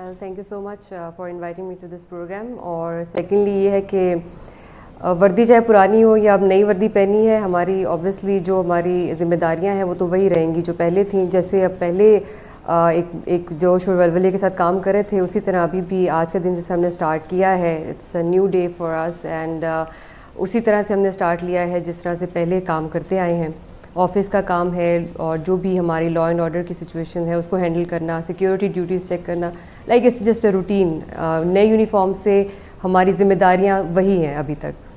Thank you so much for inviting me to this programme. اور secondly یہ ہے کہ وردی چاہے پرانی ہو یا اب نئی وردی پہنی ہے، ہماری اوبویسلی جو ہماری ذمہ داریاں ہیں وہ تو وہی رہیں گی جو پہلے تھیں. جیسے اب پہلے ایک جوش اور ولولے کے ساتھ کام کر رہے تھے، اسی طرح ابھی بھی آج کا دن جیسے ہم نے اسٹارٹ کیا ہے، it's a new day for us. And اسی طرح سے ہم نے اسٹارٹ لیا ہے جس طرح سے پہلے کام کرتے آئے ہیں. آفس کا کام ہے اور جو بھی ہماری لا اینڈ آرڈر کی سچویشن ہے اس کو ہینڈل کرنا، سیکیورٹی ڈیوٹیز چیک کرنا، like it's just a routine. نئے یونیفارم سے ہماری ذمہ داریاں وہی ہیں ابھی تک.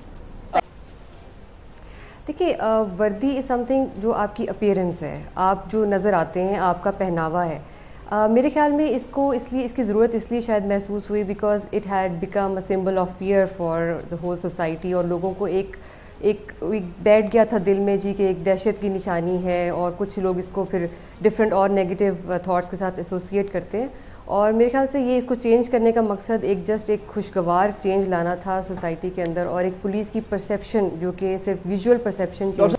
دیکھیے، وردی از سم تھنگ جو آپ کی اپیئرنس ہے، آپ جو نظر آتے ہیں، آپ کا پہناوا ہے. میرے خیال میں اس کی ضرورت اس لیے شاید محسوس ہوئی because it had become a symbol of fear for the whole society. اور لوگوں کو ایک بیٹھ گیا تھا دل میں جی کہ ایک دہشت کی نشانی ہے، اور کچھ لوگ اس کو پھر ڈفرینٹ اور نیگیٹو تھاٹس کے ساتھ ایسوسیٹ کرتے ہیں. اور میرے خیال سے یہ اس کو چینج کرنے کا مقصد ایک خوشگوار چینج لانا تھا سوسائٹی کے اندر، اور ایک پولیس کی پرسیپشن جو کہ صرف ویژول پرسیپشن چینج.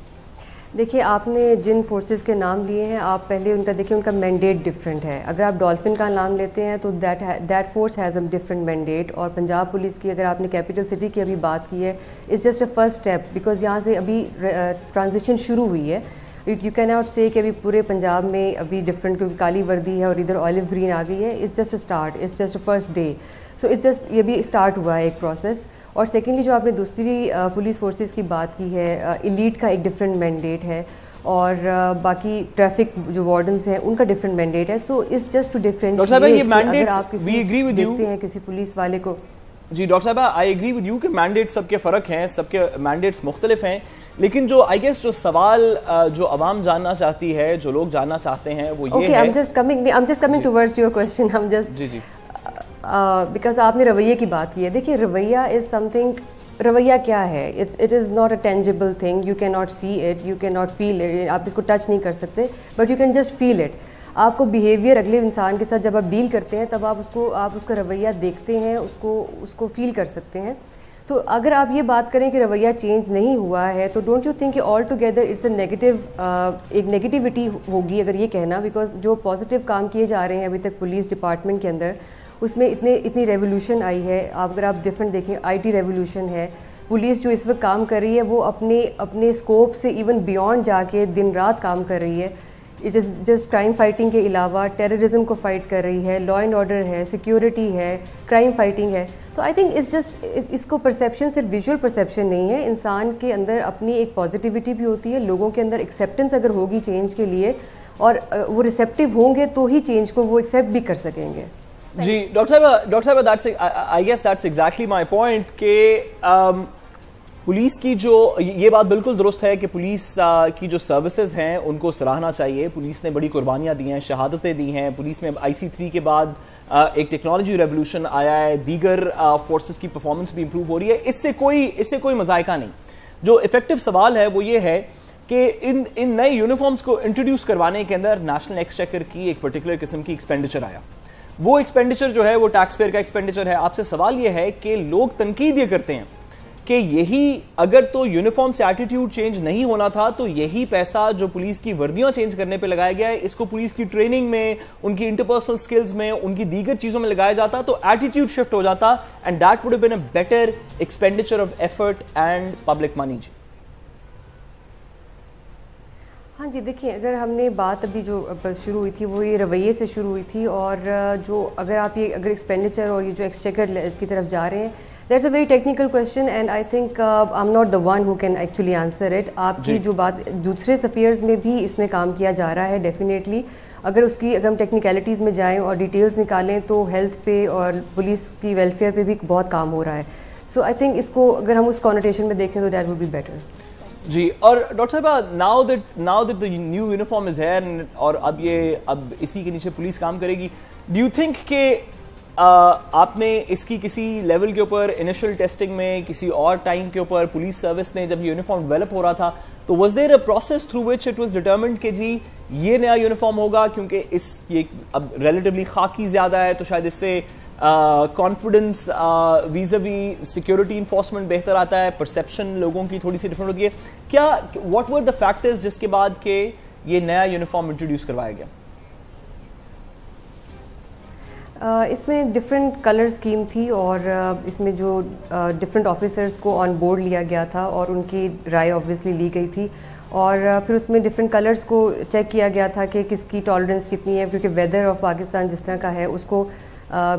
دیکھیے، آپ نے جن فورسز کے نام لیے ہیں، آپ پہلے ان کا دیکھیں، ان کا مینڈیٹ ڈفرینٹ ہے. اگر آپ ڈولفن کا نام لیتے ہیں تو that force has a different mandate. اور پنجاب پولیس کی اگر آپ نے کیپٹل سٹی کی ابھی بات کی ہے، it's just a first step because یہاں سے ابھی ٹرانزیشن شروع ہوئی ہے. یو کین ناٹ سے کہ ابھی پورے پنجاب میں ابھی ڈفرینٹ کیونکہ کالی وردی ہے اور ادھر آلیو گرین آ گئی ہے. It's just a start, it's just a first day. So it's just یہ بھی اسٹارٹ ہوا ہے ایک پروسیس. اور سیکنڈلی جو آپ نے دوسری پولیس فورسز کی بات کی ہے، ایلیٹ کا ایک ڈفرینٹ مینڈیٹ ہے، اور باقی ٹریفک جو وارڈنس ہیں ان کا ڈفرینٹ مینڈیٹ ہے. So it's just to differentiate. اگر آپ دیکھتے ہیں کسی پولیس والے کو. جی ڈاکٹر صاحبہ، آئی ایگری ود یو کہ مینڈیٹ سب کے فرق ہیں، سب کے مینڈیٹس مختلف ہیں. لیکن جو آئی گیس جو سوال جو عوام جاننا چاہتی ہے، جو لوگ جاننا چاہتے ہیں وہ یہ ہے. I'm just coming towards your question. جی بیکاز آپ نے رویے کی بات کی ہے. دیکھیے، رویہ از سم تھنگ. رویہ کیا ہے؟ It is not a tangible thing. You can not see it, you can not feel it. آپ اس کو ٹچ نہیں کر سکتے، but you can just feel it. آپ کو بیہیویئر اگلے انسان کے ساتھ جب آپ ڈیل کرتے ہیں تب آپ اس کا رویہ دیکھتے ہیں، اس کو فیل کر سکتے ہیں. تو اگر آپ یہ بات کریں کہ رویہ چینج نہیں ہوا ہے تو ڈونٹ یو تھنک کہ all together it's a negative, ایک نیگیٹیوٹی ہوگی اگر یہ کہنا. بیکاز جو پازیٹیو کام کیے جا رہے ہیں ابھی تک پولیس ڈپارٹمنٹ کے اندر، اس میں اتنی ریولیوشن آئی ہے. اگر آپ ڈفرینٹ دیکھیں، آئی ٹی ریولیوشن ہے. پولیس جو اس وقت کام کر رہی ہے وہ اپنے اسکوپ سے ایون بیونڈ جا کے دن رات کام کر رہی ہے. It is just crime fighting کے علاوہ ٹیررزم کو فائٹ کر رہی ہے، لا اینڈ آرڈر ہے، سیکیورٹی ہے، کرائم فائٹنگ ہے. تو آئی تھنک اٹس جسٹ اس کو پرسیپشن صرف ویژول پرسیپشن نہیں ہے. انسان کے اندر اپنی ایک پازیٹیوٹی بھی ہوتی ہے. لوگوں کے اندر ایکسیپٹنس اگر ہوگی چینج کے لیے اور وہ ریسیپٹیو ہوں گے تو ہی چینج کو وہ ایکسیپٹ بھی کر سکیں گے. جی ڈاکٹر صاحب I guess that's exactly my point کہ پولیس کی جو یہ بات بالکل درست ہے کہ پولیس کی جو سروسز ہیں ان کو سراہنا چاہیے. پولیس نے بڑی قربانیاں دی ہیں، شہادتیں دی ہیں. پولیس میں IC3 کے بعد ایک ٹیکنالوجی ریولوشن آیا ہے، دیگر فورسز کی پرفارمنس بھی امپروو ہو رہی ہے. اس سے کوئی مذائقہ نہیں. جو افیکٹو سوال ہے وہ یہ ہے کہ ان نئے یونیفارمز کو انٹروڈیوس کروانے کے اندر نیشنل ایکسچیکر کی ایک پرٹیکولر قسم کی ایکسپینڈیچر آیا. وہ ایکسپینڈیچر جو ہے وہ ٹیکس پیئر کا ایکسپینڈیچر ہے. آپ سے سوال یہ ہے کہ لوگ تنقید یہ کرتے ہیں کہ یہی اگر تو یونیفارم سے ایٹیٹیوڈ چینج نہیں ہونا تھا تو یہی پیسہ جو پولیس کی وردیاں چینج کرنے پہ لگایا گیا ہے، اس کو پولیس کی ٹریننگ میں، ان کی انٹرپرسنل سکلز میں، ان کی دیگر چیزوں میں لگایا جاتا تو ایٹیٹیوڈ شفٹ ہو جاتا and that would have been a better expenditure of effort and public money. جی ہاں جی، دیکھیں، اگر ہم نے بات ابھی جو شروع ہوئی تھی وہ یہ رویے سے شروع ہوئی تھی. اور جو اگر ایکسپینڈیچر اور یہ جو ایکسچیکر کی طرف جا رہے ہیں، that's a very technical question and I think I am not the one who can actually answer it. آپ کی جو بات دوسرے سفیئرز میں بھی اس میں کام کیا جا رہا ہے ڈیفینیٹلی. اگر ہم ٹیکنیکلٹیز میں جائیں اور ڈیٹیلز نکالیں تو ہیلتھ پہ اور پولیس کی ویلفیئر پہ بھی بہت کام ہو رہا ہے. سو آئی تھنک اس کو اگر ہم اس کانوٹیشن میں دیکھیں تو دیٹ وڈ بی بیٹر. جی. اور ڈاکٹر صاحبہ، now that the new uniform is here اور اب اسی کے نیچے پولیس کام کرے گی، ڈو یو تھنک کہ آپ نے اس کی کسی لیول کے اوپر انیشل ٹیسٹنگ میں، کسی اور ٹائم کے اوپر پولیس سروس نے جب یونیفارم ڈیولپ ہو رہا تھا تو was there a process through which it was determined کہ جی یہ نیا یونیفارم ہوگا کیونکہ یہ اب ریلیٹیولی خاکی زیادہ ہے تو شاید اس سے کانفیڈنس ویزاوی سیکیورٹی انفورسمنٹ بہتر آتا ہے، پرسیپشن لوگوں کی تھوڑی سی ڈفرنٹ ہوتی ہے. کیا واٹ ور دا فیکٹرز جس کے بعد کہ یہ نیا یونیفارم انٹروڈیوس کروایا گیا؟ اس میں ڈفرینٹ کلر اسکیم تھی اور اس میں جو ڈفرینٹ آفیسرس کو آن بورڈ لیا گیا تھا اور ان کی رائے آبویسلی لی گئی تھی اور پھر اس میں ڈفرینٹ کلرز کو چیک کیا گیا تھا کہ کس کی ٹالرنس کتنی ہے کیونکہ ویدر آف پاکستان جس طرح کا ہے اس کو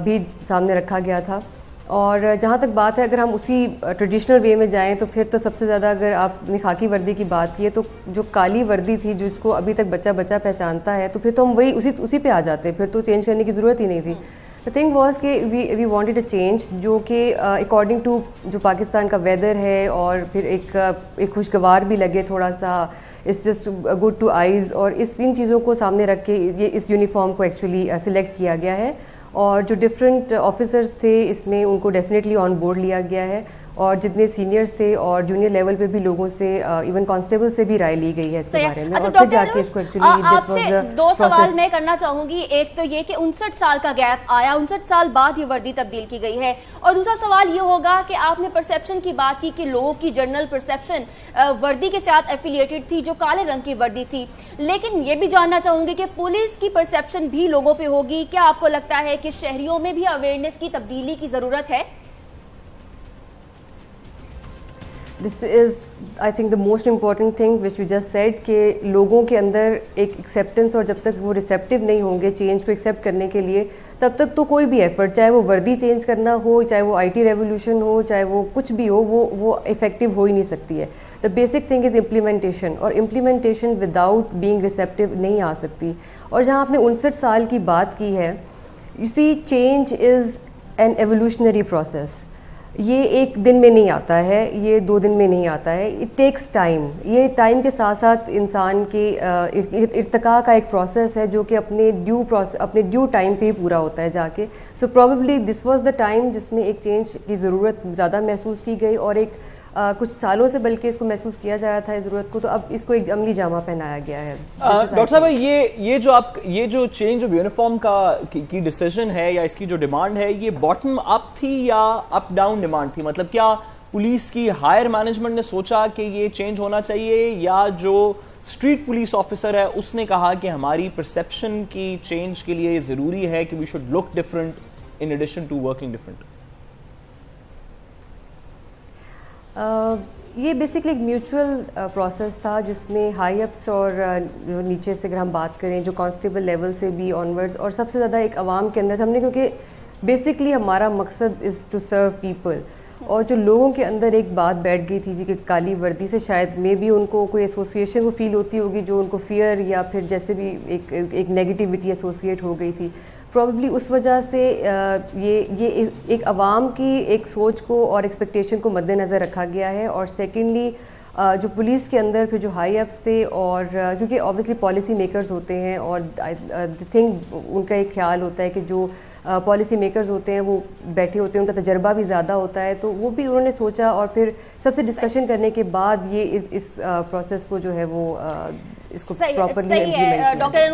بھی سامنے رکھا گیا تھا. اور جہاں تک بات ہے اگر ہم اسی ٹریڈیشنل وے میں جائیں تو پھر تو سب سے زیادہ اگر آپ نے خاکی وردی کی بات کی ہے تو جو کالی وردی تھی جس کو ابھی تک بچہ بچہ پہچانتا ہے تو پھر تو ہم وہی اسی پہ آ جاتے, پھر تو چینج کرنے کی ضرورت ہی نہیں تھی. The thing was کہ وی وانٹیڈ اے چینج جو کہ اکارڈنگ ٹو جو پاکستان کا ویدر ہے اور پھر ایک خوشگوار بھی لگے تھوڑا سا, it's just good to eyes, اور ان چیزوں کو سامنے رکھ کے یہ اس یونیفارم کو ایکچولی سلیکٹ کیا گیا ہے. اور جو ڈفرینٹ آفیسرز تھے اس میں ان کو ڈیفینیٹلی آن بورڈ لیا گیا ہے اور جتنے سینئرز تھے اور جونیئر لیول پہ بھی لوگوں سے ایون کانسٹیبل سے بھی رائے لی گئی ہے اس کے بارے میں. اور پھر جا کے اس کو آپ سے دو سوال میں کرنا چاہوں گی. ایک تو یہ کہ 59 سال کا گیپ آیا, 59 سال بعد یہ وردی تبدیل کی گئی ہے, اور دوسرا سوال یہ ہوگا کہ آپ نے پرسیپشن کی بات کی کہ لوگوں کی جنرل پرسیپشن وردی کے ساتھ ایفیلیٹڈ تھی جو کالے رنگ کی وردی تھی, لیکن یہ بھی جاننا چاہوں گی کہ پولیس کی پرسیپشن بھی لوگوں پہ ہوگی. کیا آپ کو لگتا ہے کہ شہریوں میں بھی اویئرنیس کی تبدیلی کی ضرورت ہے؟ This is, I think, the most important thing which you just said کہ لوگوں کے اندر ایک ایکسیپٹنس, اور جب تک وہ ریسیپٹیو نہیں ہوں گے چینج کو ایکسیپٹ کرنے کے لیے تب تک تو کوئی بھی ایفرٹ, چاہے وہ وردی چینج کرنا ہو, چاہے وہ آئی ٹی ریولیوشن ہو, چاہے وہ کچھ بھی ہو, وہ افیکٹو ہو ہی نہیں سکتی ہے. The basic thing is implementation, اور امپلیمنٹیشن وداؤٹ بینگ ریسیپٹیو نہیں آ سکتی. اور جہاں آپ نے 59 سال کی بات کی ہے, you see change is an evolutionary process. یہ ایک دن میں نہیں آتا ہے, یہ 2 دن میں نہیں آتا ہے, اٹ ٹیکس ٹائم. یہ ٹائم کے ساتھ ساتھ انسان کے ارتقاء کا ایک پروسیس ہے جو کہ اپنے ڈیو ٹائم پہ ہی پورا ہوتا ہے جا کے. So probably this was the time جس میں ایک چینج کی ضرورت زیادہ محسوس کی گئی, اور ایک کچھ سالوں سے بلکہ اس کو محسوس کیا جا رہا تھا اس ضرورت کو, تو اب اس کو ایک عملی جامہ پہنایا گیا ہے. ڈاکٹر صاحب یہ جو چینج آف یونیفارم کی ڈیسیژن ہے یا اس کی جو ڈیمانڈ ہے, یہ باٹم اپ تھی یا اپ ڈاؤن ڈیمانڈ تھی؟ مطلب کیا پولیس کی ہائر مینجمنٹ نے سوچا کہ یہ چینج ہونا چاہیے, یا جو اسٹریٹ پولیس آفیسر ہے اس نے کہا کہ ہماری پرسیپشن کی چینج کے لیے ضروری ہے کہ we should look different in addition to working different? یہ بیسکلی ایک میوچل پروسیس تھا جس میں ہائی اپس اور جو نیچے سے اگر ہم بات کریں جو کانسٹیبل لیول سے بھی آنورڈز, اور سب سے زیادہ ایک عوام کے اندر ہم نے, کیونکہ بیسکلی ہمارا مقصد از ٹو سرو پیپل, اور جو لوگوں کے اندر ایک بات بیٹھ گئی تھی جی کہ کالی وردی سے شاید میں بھی ان کو کوئی ایسوسیشن وہ فیل ہوتی ہوگی جو ان کو فیئر یا پھر جیسے بھی ایک نیگیٹیوٹی ایسوسیٹ ہو گئی تھی. پروبیبلی اس وجہ سے یہ ایک عوام کی ایک سوچ کو اور ایکسپیکٹیشن کو مد نظر رکھا گیا ہے. اور سیکنڈلی جو پولیس کے اندر پھر جو ہائی اپس تھے, اور کیونکہ آبویسلی پالیسی میکرز ہوتے ہیں اور دی تھنگ ان کا ایک خیال ہوتا ہے کہ جو پالیسی میکرز ہوتے ہیں وہ بیٹھے ہوتے ہیں, ان کا تجربہ بھی زیادہ ہوتا ہے, تو وہ بھی انہوں نے سوچا اور پھر سب سے ڈسکشن کرنے کے بعد یہ اس پروسیس کو جو ہے وہ اس کو پراپرلی امپلیمنٹ کیا.